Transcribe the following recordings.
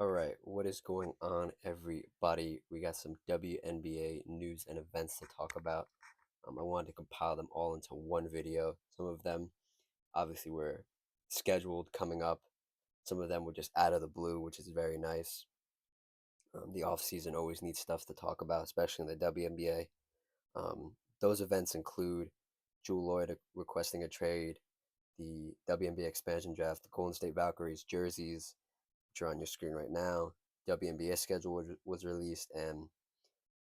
All right, what is going on, everybody? We got some WNBA news and events to talk about. I wanted to compile them all into one video. Some of them, obviously, were scheduled coming up. Some of them were just out of the blue, which is very nice. The offseason always needs stuff to talk about, especially in the WNBA. Those events include Jewell Loyd requesting a trade, the WNBA expansion draft, the Golden State Valkyries jerseys, which are on your screen right now. WNBA schedule was released, and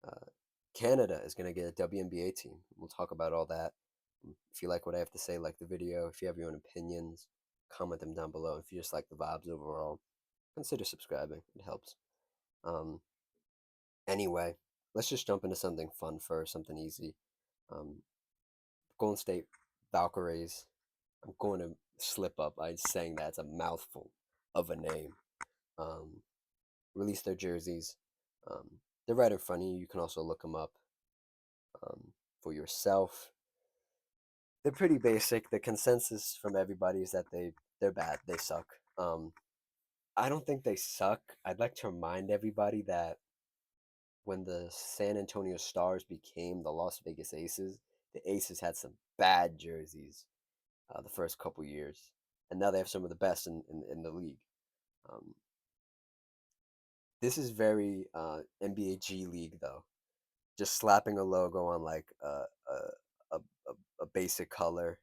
uh, Canada is going to get a WNBA team. We'll talk about all that. If you like what I have to say, like the video. If you have your own opinions, comment them down below. If you just like the vibes overall, consider subscribing. It helps. Um, anyway, let's just jump into something fun first, something easy. Um, Golden State Valkyries. I'm going to slip up by saying that it's a mouthful of a name. Um, Release their jerseys. Um, they're right in front of you. You can also look them up for yourself. They're pretty basic. The consensus from everybody is that they're bad. They suck. I don't think they suck. I'd like to remind everybody that when the San Antonio Stars became the Las Vegas Aces, the Aces had some bad jerseys the first couple years, and now they have some of the best in the league. Um, this is very NBA G League though. Just slapping a logo on like a basic color.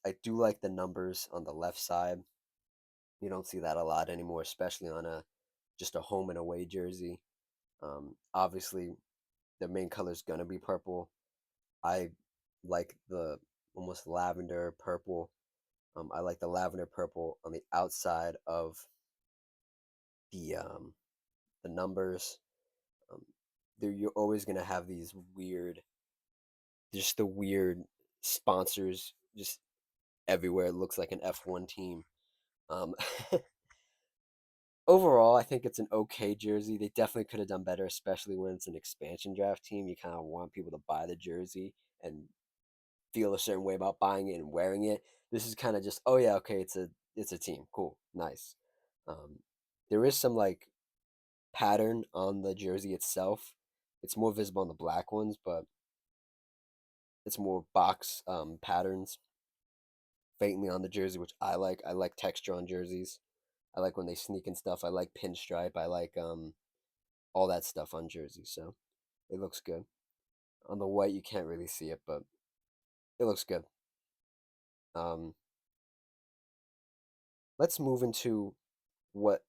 I do like the numbers on the left side. You don't see that a lot anymore, especially on a just a home and away jersey. Obviously, the main color is gonna be purple. I like the almost lavender purple. I like the lavender purple on the outside of the um, the numbers. Um, you're always gonna have these weird, just the weird sponsors just everywhere. It looks like an F1 team. Um, Overall, I think it's an okay jersey. They definitely could have done better, especially when it's an expansion draft team. You kind of want people to buy the jersey and feel a certain way about buying it and wearing it. This is kind of just, oh yeah, okay, it's a team, cool, nice. Um, there is some like pattern on the jersey itself. It's more visible on the black ones, but it's more box patterns faintly on the jersey, which I like. I like texture on jerseys. I like when they sneak and stuff. I like pinstripe. I like all that stuff on jerseys. So it looks good. On the white, you can't really see it, but it looks good. Um, let's move into what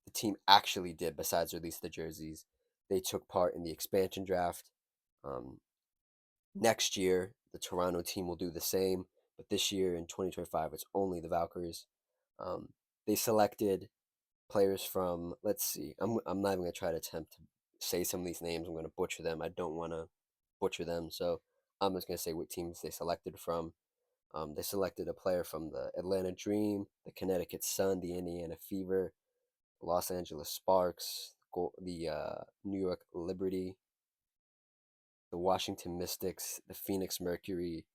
the team actually did besides release the jerseys. They took part in the expansion draft. Um, Next year, the Toronto team will do the same, but this year in 2025, it's only the Valkyries. Um, they selected players from, let's see, I'm not even going to try to attempt to say some of these names. I'm going to butcher them. I don't want to butcher them. So I'm just going to say what teams they selected from. They selected a player from the Atlanta Dream, the Connecticut Sun, the Indiana Fever, Los Angeles Sparks, the New York Liberty, the Washington Mystics, the Phoenix Mercury,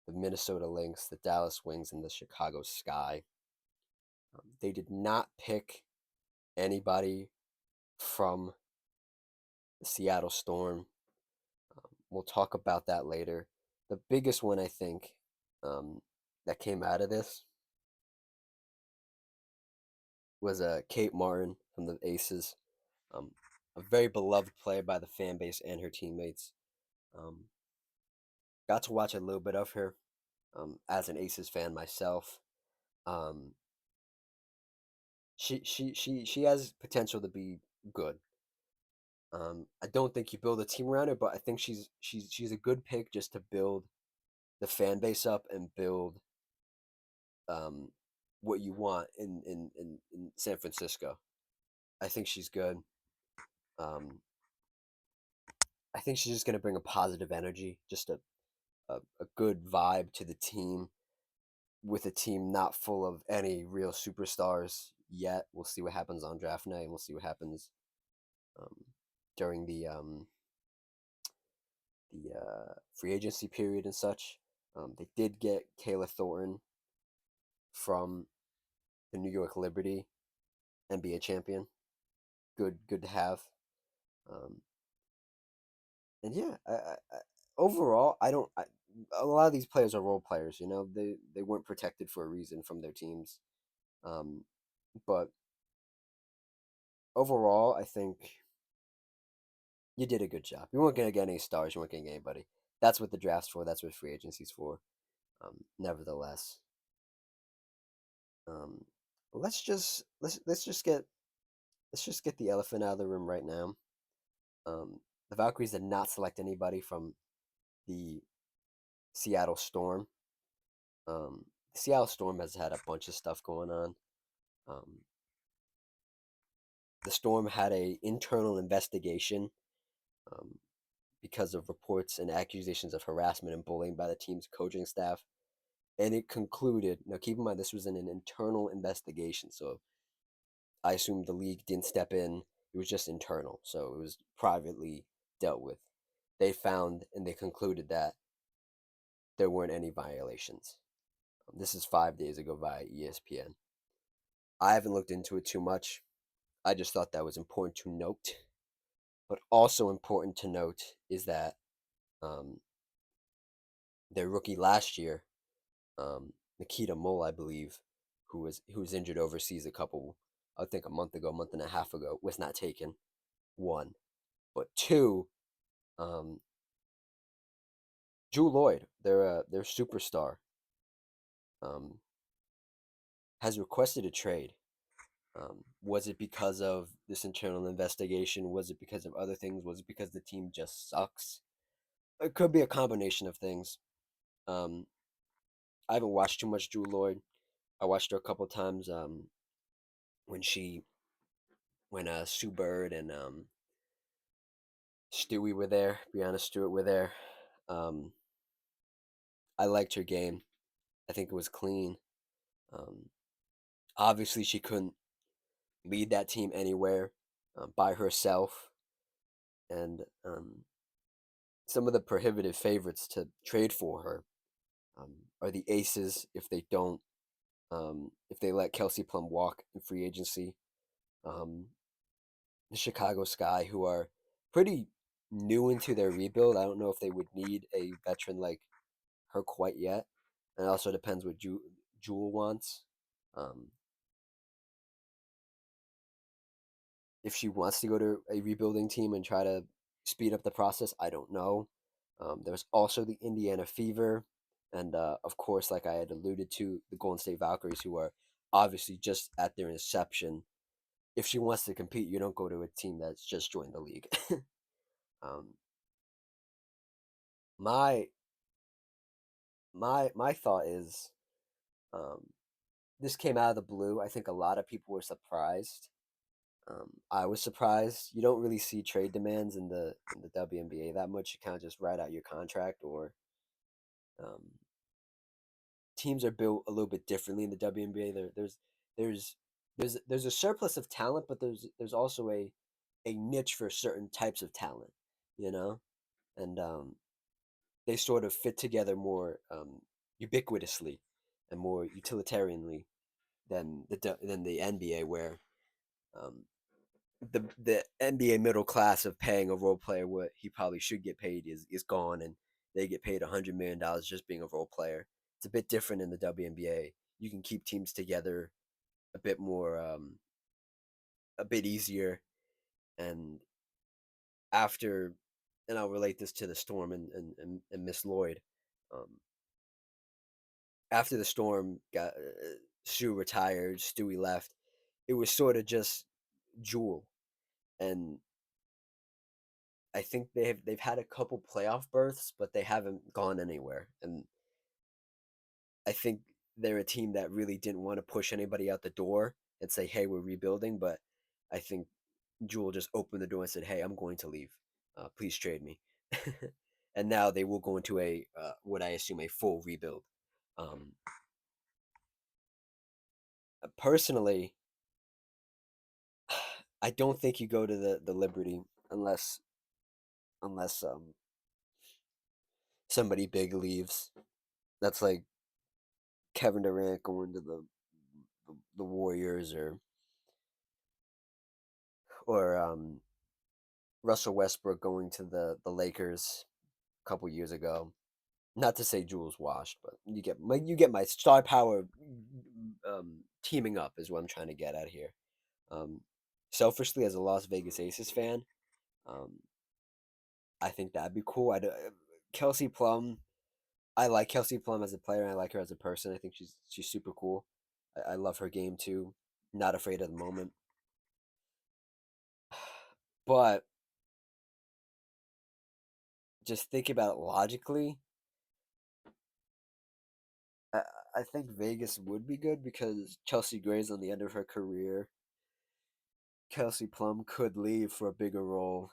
the Minnesota Lynx, the Dallas Wings, and the Chicago Sky. They did not pick anybody from the Seattle Storm. We'll talk about that later. The biggest one, I think, um, that came out of this was Kate Martin from the Aces, um, a very beloved player by the fan base and her teammates. Um, Got to watch a little bit of her as an Aces fan myself. Um, she has potential to be good. I don't think you build a team around her, but I think she's a good pick just to build the fan base up and build um, what you want in San Francisco. I think she's good. Um, I think she's just gonna bring a positive energy, just a good vibe to the team with a team not full of any real superstars yet. We'll see what happens on draft night, and we'll see what happens um, during the free agency period and such. They did get Kayla Thornton from the New York Liberty. NBA champion. Good to have. Um, and yeah, overall, I don't. A lot of these players are role players. You know, they weren't protected for a reason from their teams. Um, but overall, I think you did a good job. You weren't gonna get any stars. You weren't gonna get anybody. That's what the draft's for. That's what free agency's for. Nevertheless, um, let's just get the elephant out of the room right now. Um, the Valkyries did not select anybody from the Seattle Storm. The Seattle Storm has had a bunch of stuff going on. Um, the Storm had a internal investigation um, because of reports and accusations of harassment and bullying by the team's coaching staff, and it concluded. Now, keep in mind this was in an internal investigation, so I assume the league didn't step in. It was just internal, so it was privately dealt with. They found and they concluded that there weren't any violations. This is 5 days ago via ESPN. I haven't looked into it too much. I just thought that was important to note. But also important to note is that um, their rookie last year, Nikita Mole, I believe, who was injured overseas I think a month ago, month and a half ago, was not taken. One, but two, um, Jewell Loyd, their superstar, um, has requested a trade. Was it because of this internal investigation? Was it because of other things? Was it because the team just sucks? It could be a combination of things. Um, I haven't watched too much Jewell Loyd. I watched her a couple times when she when Sue Bird and Stewie were there. Brianna Stewart were there. Um, I liked her game. I think it was clean. Um, Obviously, she couldn't lead that team anywhere by herself, and some of the prohibitive favorites to trade for her are the Aces if they let Kelsey Plum walk in free agency. Um, the Chicago Sky, who are pretty new into their rebuild. I don't know if they would need a veteran like her quite yet. And it also depends what Jewell wants. Um, if she wants to go to a rebuilding team and try to speed up the process, I don't know. There's also the Indiana Fever, and of course, like I had alluded to, the Golden State Valkyries, who are obviously just at their inception. If she wants to compete, you don't go to a team that's just joined the league. um, my my thought is um, this came out of the blue. I think a lot of people were surprised. I was surprised. You don't really see trade demands in the WNBA that much. You kind of just write out your contract, or um, teams are built a little bit differently in the WNBA. There's there's a surplus of talent, but there's also a niche for certain types of talent, you know, and they sort of fit together more ubiquitously and more utilitarianly than the NBA, where um, the NBA middle class of paying a role player what he probably should get paid is gone, and they get paid $100 million just being a role player. It's a bit different in the WNBA. You can keep teams together a bit more, a bit easier, and after, and I'll relate this to the Storm and Miss Lloyd. Um, After the Storm got Sue retired, Stewie left. It was sort of just Jewell, and I think they've had a couple playoff berths, but they haven't gone anywhere. And I think they're a team that really didn't want to push anybody out the door and say, "Hey, we're rebuilding." But I think Jewell just opened the door and said, "Hey, I'm going to leave. Please trade me." And now they will go into a what I assume a full rebuild. Um, Personally, I don't think you go to the Liberty unless somebody big leaves. That's like Kevin Durant going to the Warriors, or or Russell Westbrook going to the Lakers a couple years ago. Not to say Jewell's washed, but you get my star power teaming up is what I'm trying to get at here. Um, Selfishly, as a Las Vegas Aces fan, um, I think that'd be cool. Kelsey Plum. I like Kelsey Plum as a player, and I like her as a person. I think she's super cool. I love her game too. Not afraid of the moment, but just think about it logically. I, I think Vegas would be good because Chelsea Gray's on the end of her career. Kelsey Plum could leave for a bigger role.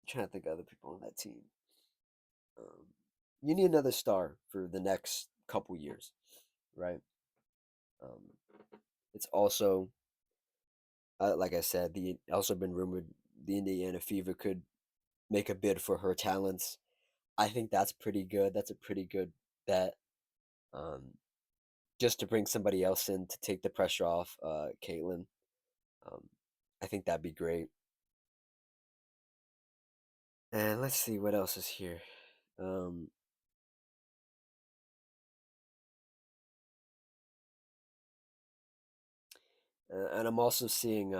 Trying to think of other people on that team. Um, you need another star for the next couple years, right? Um, it's also, like I said, the also been rumored the Indiana Fever could make a bid for her talents. I think that's pretty good. That's a pretty good bet. Um, just to bring somebody else in to take the pressure off Caitlin. Um, I think that'd be great. And let's see what else is here. Um, and I'm also seeing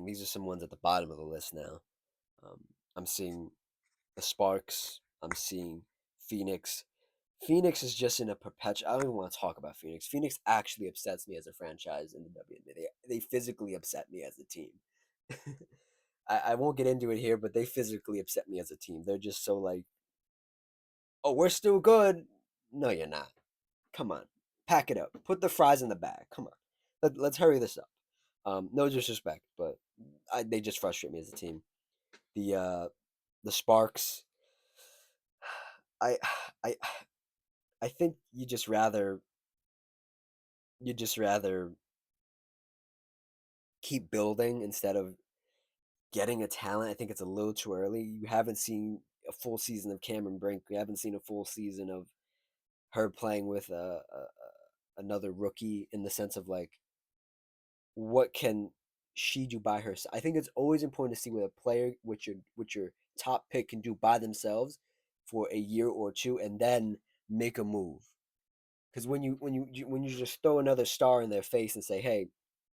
these are some ones at the bottom of the list now. Um, I'm seeing the Sparks. I'm seeing Phoenix. Phoenix is just in a perpetual. I don't even want to talk about Phoenix. Phoenix actually upsets me as a franchise in the WNBA. They physically upset me as a team. I won't get into it here, but they physically upset me as a team. They're just so like, oh, we're still good. No, you're not. Come on, pack it up. Put the fries in the bag. Come on, let's hurry this up. No disrespect, but they just frustrate me as a team. The uh, the Sparks. I I I think you just rather keep building instead of getting a talent. I think it's a little too early. You haven't seen a full season of Cameron Brink. We haven't seen a full season of her playing with another rookie in the sense of like what can she do by herself. I think it's always important to see what a player which your top pick can do by themselves for a year or two, and then make a move. Because when you just throw another star in their face and say, "Hey,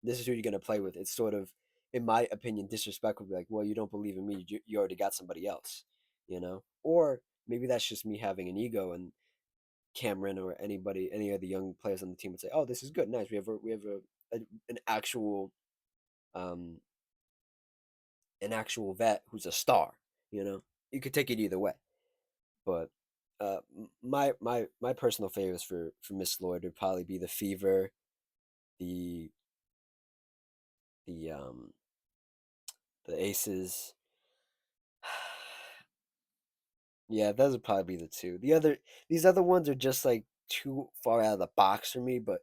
this is who you're gonna play with," it's sort of, in my opinion, disrespectful. Like, well, you don't believe in me. You already got somebody else, you know. Or maybe that's just me having an ego, and Cameron or any of the young players on the team would say, "Oh, this is good, nice. We have a an actual um an actual vet who's a star." You know, you could take it either way, but my personal favorites for Miss Lloyd would probably be the Fever, the the um the Aces. Yeah, those would probably be the two. These other ones are just like too far out of the box for me, but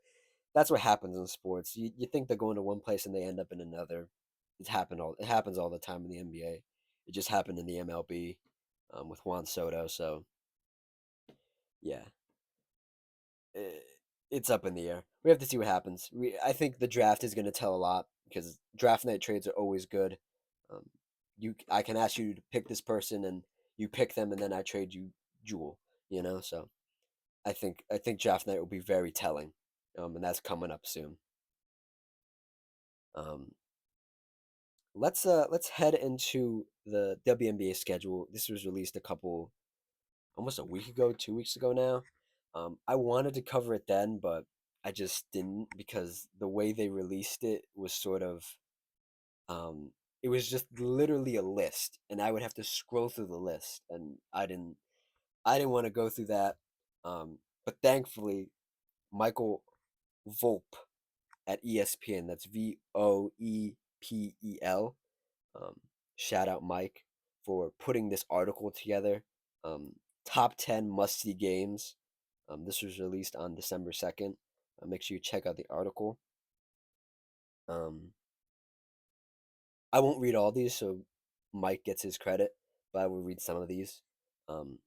that's what happens in sports. You think they're going to one place and they end up in another. It happens all the time in the NBA. It just happened in the MLB with Juan Soto. So yeah, eh, it's up in the air. We have to see what happens. I think the draft is going to tell a lot because draft night trades are always good. Um, I can ask you to pick this person and you pick them, and then I trade you Jewell. You know, so I think draft night will be very telling, and that's coming up soon. Um, let's head into the WNBA schedule. This was released almost a week ago, 2 weeks ago now. I wanted to cover it then, but I just didn't because the way they released it was sort of um, it was just literally a list, and I would have to scroll through the list, and I didn't want to go through that. But thankfully, Michael Volpe at ESPN, that's VOEPEL. Um, Shout out Mike for putting this article together. Um, Top 10 must see games. This was released on December 2nd. Make sure you check out the article. Um, I won't read all these, so Mike gets his credit, but I will read some of these. Um,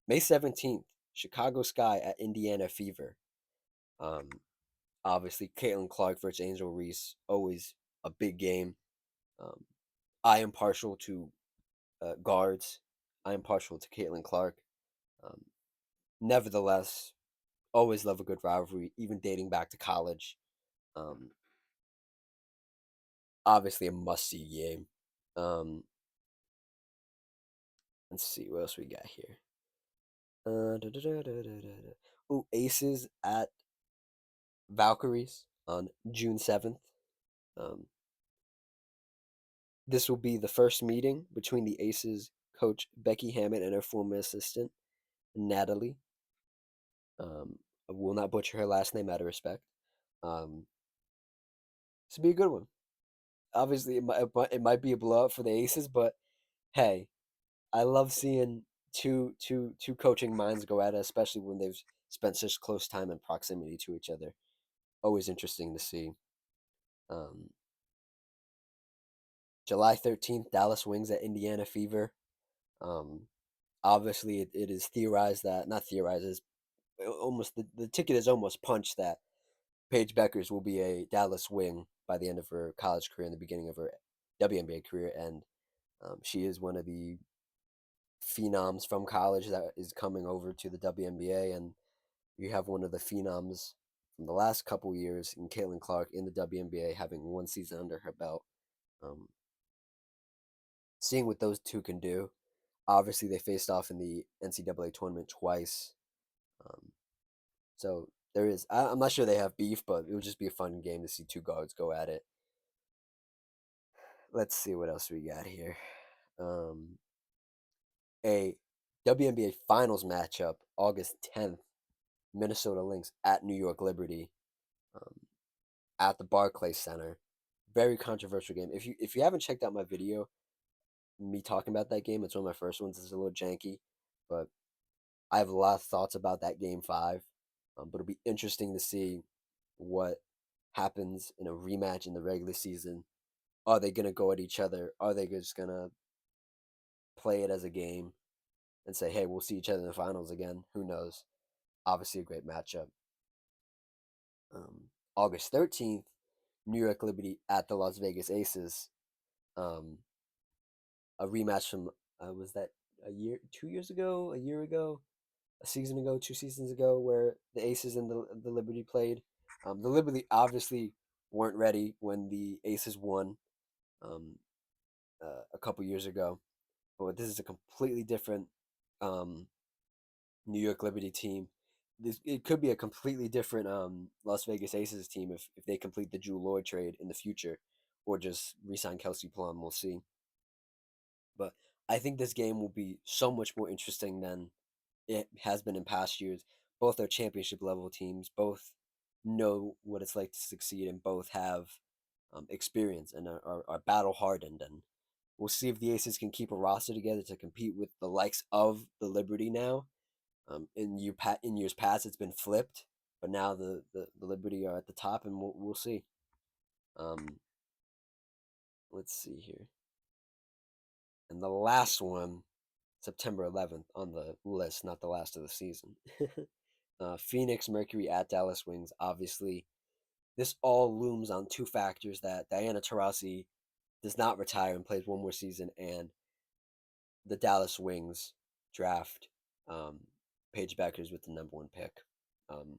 May 17th, Chicago Sky at Indiana Fever. Um, Obviously, Caitlin Clark versus Angel Reese, always a big game. Um, I am partial to guards. I am partial to Caitlin Clark. Um, Nevertheless, always love a good rivalry, even dating back to college. Um, Obviously, a must-see game. Um, let's see what else we got here. Ooh, Aces at Valkyries on June 7th. Um, this will be the first meeting between the Aces coach Becky Hammond and her former assistant Natalie. I will not butcher her last name out of respect. Um, this will be a good one. Obviously, it might be a blowout for the Aces, but hey, I love seeing two coaching minds go at it, especially when they've spent such close time and proximity to each other. Always interesting to see. Um, July 13th, Dallas Wings at Indiana Fever. Um, Obviously, it is theorized that, not theorized, is almost the ticket is almost punched that Paige Beckers will be a Dallas Wing by the end of her college career and the beginning of her WNBA career. And she is one of the phenoms from college that is coming over to the WNBA. And you have one of the phenoms from the last couple years in Caitlin Clark in the WNBA having one season under her belt. Um, Seeing what those two can do. Obviously, they faced off in the NCAA tournament twice. Um, so there is. I'm not sure they have beef, but it would just be a fun game to see two guards go at it. Let's see what else we got here. Um, a WNBA Finals matchup, August 10th. Minnesota Lynx at New York Liberty, um, at the Barclays Center. Very controversial game. If you haven't checked out my video, me talking about that game, it's one of my first ones. It's a little janky, but I have a lot of thoughts about that game five. But it'll be interesting to see what happens in a rematch in the regular season. Are they gonna go at each other? Are they just gonna play it as a game and say, "Hey, we'll see each other in the finals again"? Who knows? Obviously, a great matchup. August 13th, New York Liberty at the Las Vegas Aces. Um, a rematch from was that a year, 2 years ago, a year ago, a season ago, 2 seasons ago, where the Aces and the Liberty played. The Liberty obviously weren't ready when the Aces won um, a couple years ago, but this is a completely different um, New York Liberty team. It could be a completely different Las Vegas Aces team if they complete the Jewell Loyd trade in the future, or just re-sign Kelsey Plum. We'll see. But I think this game will be so much more interesting than it has been in past years. Both are championship level teams. Both know what it's like to succeed, and both have experience and are battle hardened. And we'll see if the Aces can keep a roster together to compete with the likes of the Liberty now. In years past, it's been flipped, but now the Liberty are at the top, and we'll see. Um, let's see here, and the last one, September 11th on the list, not the last of the season. Phoenix Mercury at Dallas Wings. Obviously, this all looms on two factors: that Diana Taurasi does not retire and plays one more season, and the Dallas Wings draft um, Paige Beckers with the number one pick. Um,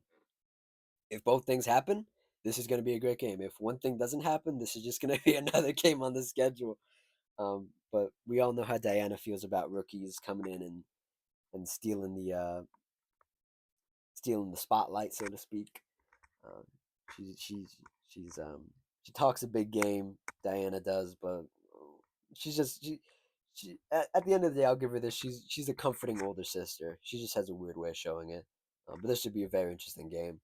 if both things happen, this is going to be a great game. If one thing doesn't happen, this is just going to be another game on the schedule. But we all know how Diana feels about rookies coming in and stealing the spotlight, so to speak. Um, she's she's she talks a big game. Diana does, but she's just she at the end of the day, I'll give her this. She's a comforting older sister. She just has a weird way of showing it. But this should be a very interesting game.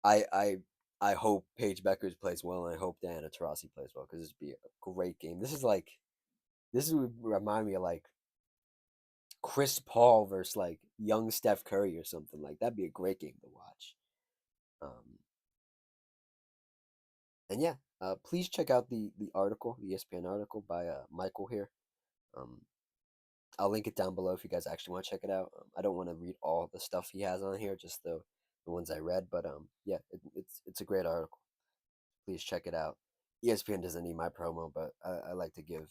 I I I hope Paige Beckers plays well, and I hope Diana Taurasi plays well because this would be a great game. This would remind me of like Chris Paul versus like young Steph Curry or something like that'd be a great game to watch. Um, and yeah, please check out the article, the ESPN article by Michael here. Um, I'll link it down below if you guys actually want to check it out. I don't want to read all the stuff he has on here, just the ones I read. But yeah, it's a great article. Please check it out. ESPN doesn't need my promo, but I like to give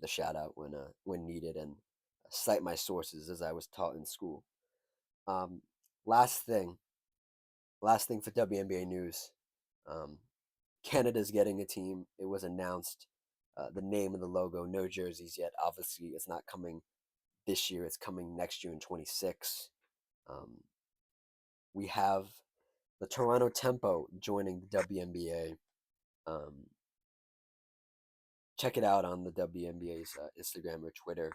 the shout out when needed and cite my sources as I was taught in school. Um, last thing, last thing for WNBA news. Um, Canada's getting a team. It was announced. The name and the logo, no jerseys yet. Obviously, it's not coming this year. It's coming next year in 26. Um, we have the Toronto Tempo joining the WNBA. Um, check it out on the WNBA's Instagram or Twitter.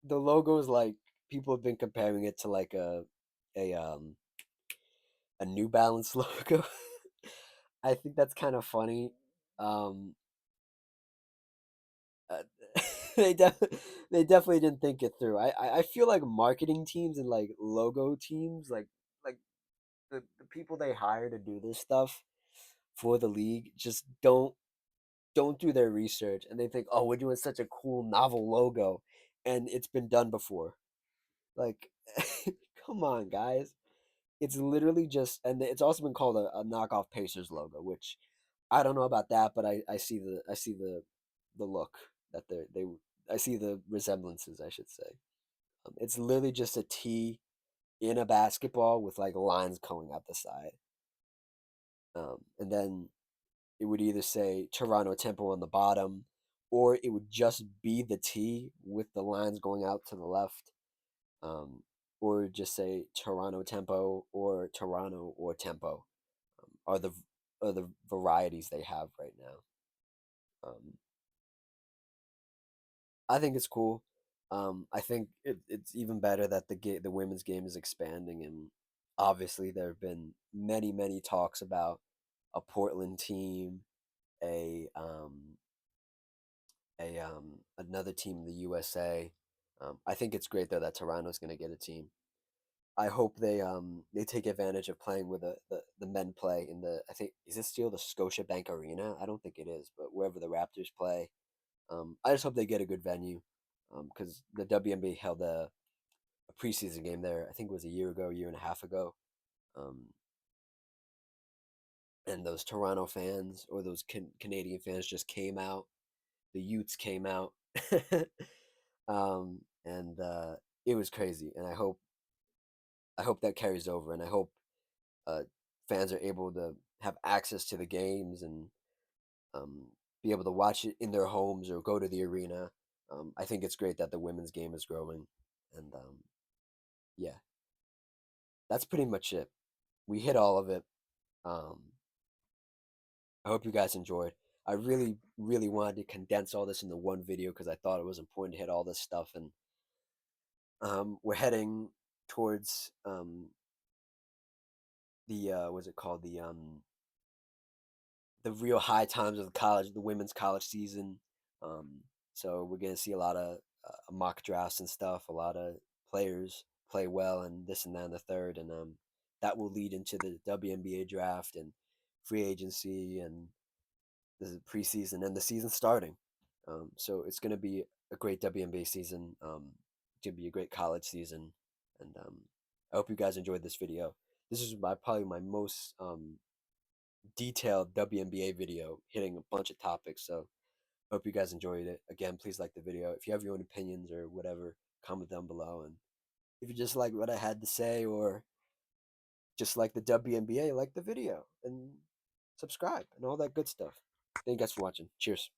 The logo is like people have been comparing it to like a um a New Balance logo. I think that's kind of funny. Um, uh, they def- they definitely didn't think it through. I feel like marketing teams and like logo teams, like the people they hire to do this stuff for the league, just don't do their research, and they think, oh, we're doing such a cool novel logo, and it's been done before. Like, come on, guys. It's literally just, and it's also been called a knockoff Pacers logo, which I don't know about that, but I see the look that they I see the resemblances, I should say. It's literally just a T in a basketball with like lines going out the side, and then it would either say Toronto Temple on the bottom, or it would just be the T with the lines going out to the left, um, or just say Toronto Tempo or Toronto or Tempo, are the varieties they have right now. Um, I think it's cool. I think it's even better that the women's game is expanding, and obviously there have been many talks about a Portland team, a another team in the USA. I think it's great though that Toronto's going to get a team. I hope they take advantage of playing with the men play in the, I think, is it still the Scotiabank Arena? I don't think it is, but wherever the Raptors play. I just hope they get a good venue, because the WNBA held a preseason game there. I think it was a year ago, year and a half ago. Um, and those Toronto fans or those Canadian fans just came out. The Utes came out, and it was crazy. And I hope that carries over, and I hope uh, fans are able to have access to the games and um, be able to watch it in their homes or go to the arena. I think it's great that the women's game is growing, and yeah, that's pretty much it. We hit all of it. Um, I hope you guys enjoyed. I really wanted to condense all this into one video because I thought it was important to hit all this stuff, and we're heading towards the what's it called, the real high times of the college, the women's college season. Um, so we're gonna see a lot of mock drafts and stuff. A lot of players play well, and this and that and the third, and that will lead into the WNBA draft and free agency and the preseason and the season starting. So it's gonna be a great WNBA season. It's gonna be a great college season, and I hope you guys enjoyed this video. This is probably my most detailed WNBA video hitting a bunch of topics. So hope you guys enjoyed it. Again, please like the video. If you have your own opinions or whatever, comment down below. And if you just like what I had to say or just like the WNBA, like the video and subscribe and all that good stuff. Thank you guys for watching. Cheers.